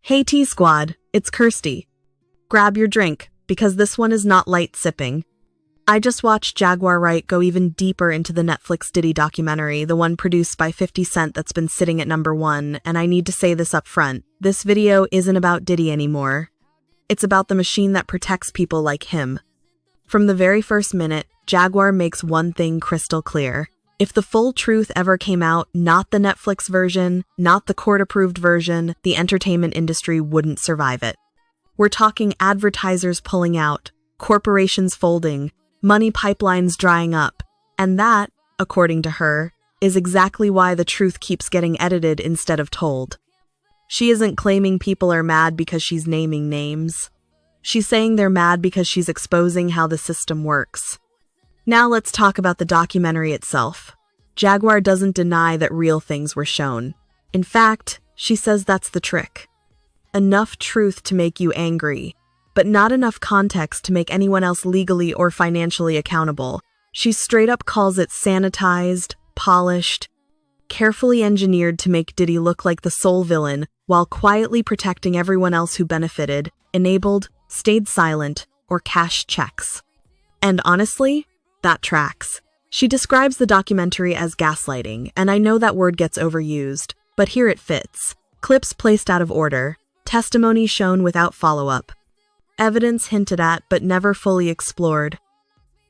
Hey Tea Squad, it's Kirsty. Grab your drink, because this one is not light sipping. I just watched Jaguar Wright go even deeper into the Netflix Diddy documentary, the one produced by 50 Cent that's been sitting at #1, and I need to say this up front. This video isn't about Diddy anymore. It's about the machine that protects people like him. From the very first minute, Jaguar makes one thing crystal clear. If the full truth ever came out, not the Netflix version, not the court-approved version, the entertainment industry wouldn't survive it. We're talking advertisers pulling out, corporations folding, money pipelines drying up, and that, according to her, is exactly why the truth keeps getting edited instead of told. She isn't claiming people are mad because she's naming names. She's saying they're mad because she's exposing how the system works. Now let's talk about the documentary itself. Jaguar doesn't deny that real things were shown. In fact, she says that's the trick. Enough truth to make you angry, but not enough context to make anyone else legally or financially accountable. She straight up calls it sanitized, polished, carefully engineered to make Diddy look like the sole villain while quietly protecting everyone else who benefited, enabled, stayed silent, or cashed checks. And honestly, that tracks. She describes the documentary as gaslighting, and I know that word gets overused, but here it fits. Clips placed out of order, testimony shown without follow-up, evidence hinted at but never fully explored.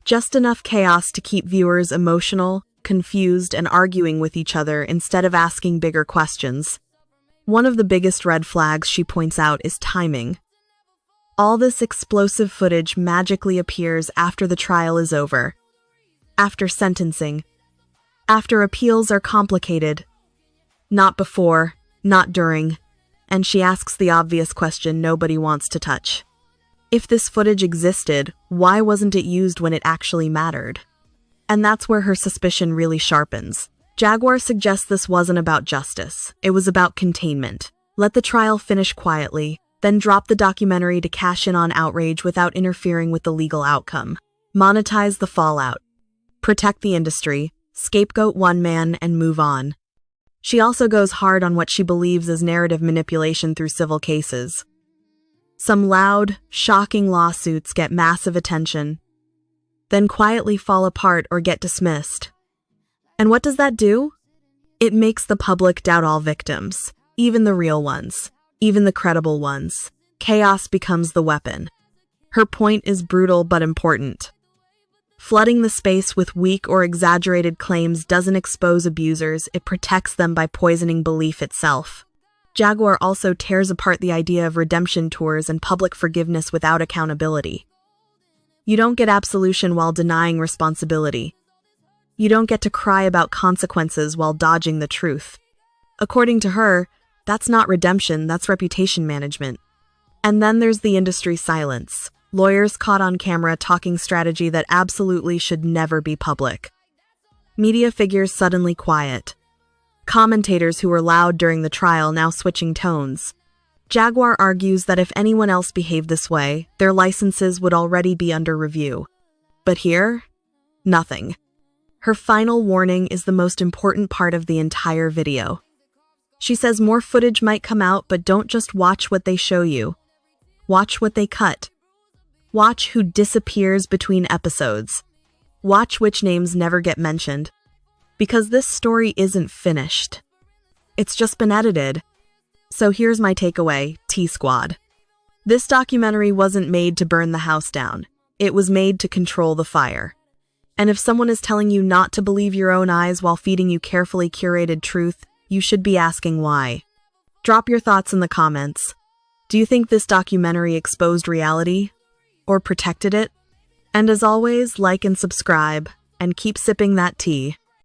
Just enough chaos to keep viewers emotional, confused, and arguing with each other instead of asking bigger questions. One of the biggest red flags she points out is timing. All this explosive footage magically appears after the trial is over, after sentencing, after appeals are complicated. Not before, not during, and she asks the obvious question nobody wants to touch. If this footage existed, why wasn't it used when it actually mattered? And that's where her suspicion really sharpens. Jaguar suggests this wasn't about justice, it was about containment. Let the trial finish quietly, then drop the documentary to cash in on outrage without interfering with the legal outcome. Monetize the fallout. Protect the industry, scapegoat one man, and move on. She also goes hard on what she believes is narrative manipulation through civil cases. Some loud, shocking lawsuits get massive attention, then quietly fall apart or get dismissed. And what does that do? It makes the public doubt all victims, even the real ones, even the credible ones. Chaos becomes the weapon. Her point is brutal but important. Flooding the space with weak or exaggerated claims doesn't expose abusers, it protects them by poisoning belief itself. Jaguar also tears apart the idea of redemption tours and public forgiveness without accountability. You don't get absolution while denying responsibility. You don't get to cry about consequences while dodging the truth. According to her, that's not redemption, that's reputation management. And then there's the industry silence. Lawyers caught on camera talking strategy that absolutely should never be public. Media figures suddenly quiet. Commentators who were loud during the trial now switching tones. Jaguar argues that if anyone else behaved this way, their licenses would already be under review. But here, nothing. Her final warning is the most important part of the entire video. She says more footage might come out, but don't just watch what they show you. Watch what they cut. Watch who disappears between episodes. Watch which names never get mentioned. Because this story isn't finished. It's just been edited. So here's my takeaway, Tea Squad. This documentary wasn't made to burn the house down. It was made to control the fire. And if someone is telling you not to believe your own eyes while feeding you carefully curated truth, you should be asking why. Drop your thoughts in the comments. Do you think this documentary exposed reality? Or protected it? And as always, like and subscribe, and keep sipping that tea.